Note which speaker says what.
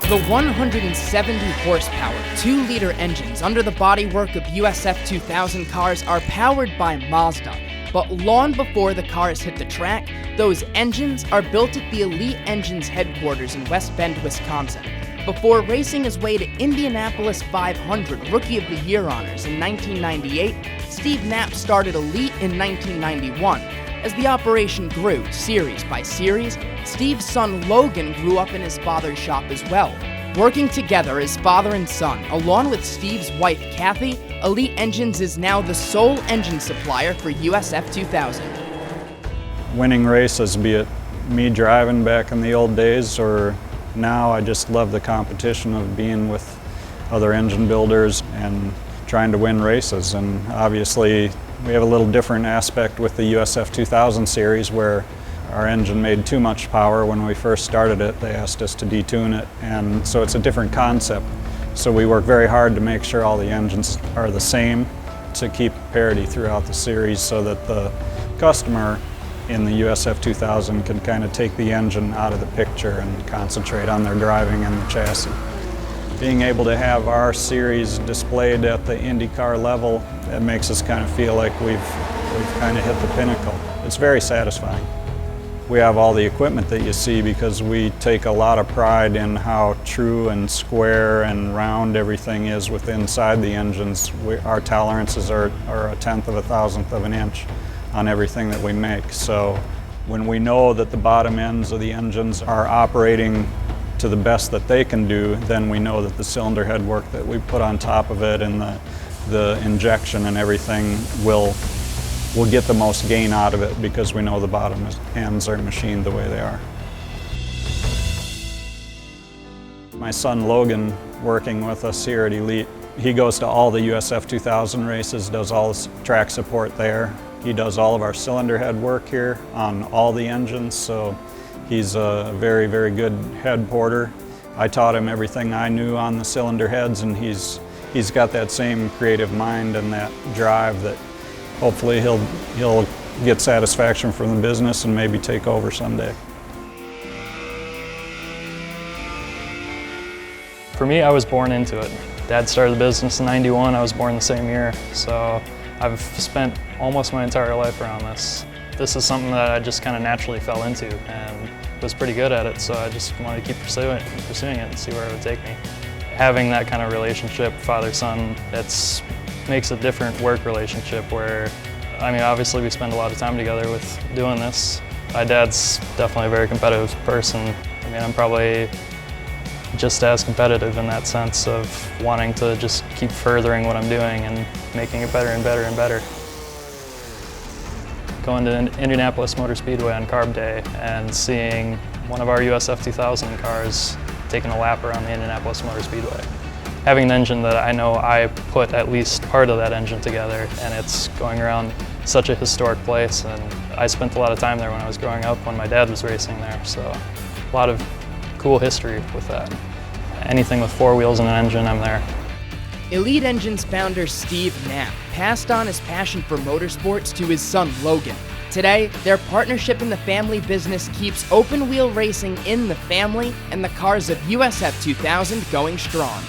Speaker 1: The 170 horsepower, 2-liter engines under the bodywork of USF2000 cars are powered by Mazda. But long before the cars hit the track, those engines are built at the Elite Engines headquarters in West Bend, Wisconsin. Before racing his way to Indianapolis 500 Rookie of the Year honors in 1998, Steve Knapp started Elite in 1991. As the operation grew, series by series, Steve's son Logan grew up in his father's shop as well. Working together as father and son, along with Steve's wife Kathy, Elite Engines is now the sole engine supplier for USF2000.
Speaker 2: Winning races, be it me driving back in the old days or now, I just love the competition of being with other engine builders and trying to win races. And obviously, we have a little different aspect with the USF2000 series where our engine made too much power when we first started it. They asked us to detune it, and so it's a different concept. So we work very hard to make sure all the engines are the same to keep parity throughout the series so that the customer in the USF2000 can kind of take the engine out of the picture and concentrate on their driving and the chassis. Being able to have our series displayed at the IndyCar level, it makes us kind of feel like we've kind of hit the pinnacle. It's very satisfying. We have all the equipment that you see because we take a lot of pride in how true and square and round everything is inside the engines. Our tolerances are a tenth of a thousandth of an inch on everything that we make. So when we know that the bottom ends of the engines are operating to the best that they can do, then we know that the cylinder head work that we put on top of it and the injection and everything will get the most gain out of it because we know the bottom ends are machined the way they are. My son Logan, working with us here at Elite, he goes to all the USF2000 races, does all the track support there. He does all of our cylinder head work here on all the engines, so he's a very, very good head porter. I taught him everything I knew on the cylinder heads, and he's got that same creative mind and that drive that hopefully he'll get satisfaction from the business and maybe take over someday.
Speaker 3: For me, I was born into it. Dad started the business in '91, I was born the same year, so I've spent almost my entire life around this. This is something that I just kind of naturally fell into and was pretty good at it, so I just wanted to keep pursuing it and see where it would take me. Having that kind of relationship, father-son, makes a different work relationship where, I mean, obviously we spend a lot of time together with doing this. My dad's definitely a very competitive person. I mean, I'm probably just as competitive in that sense of wanting to just keep furthering what I'm doing and making it better and better and better. Going to Indianapolis Motor Speedway on Carb Day and seeing one of our USF2000 cars taking a lap around the Indianapolis Motor Speedway. Having an engine that I know I put at least part of that engine together, and it's going around such a historic place, and I spent a lot of time there when I was growing up when my dad was racing there, so a lot of cool history with that. Anything with 4 wheels and an engine, I'm there.
Speaker 1: Elite Engines founder Steve Knapp passed on his passion for motorsports to his son Logan. Today, their partnership in the family business keeps open-wheel racing in the family and the cars of USF2000 going strong.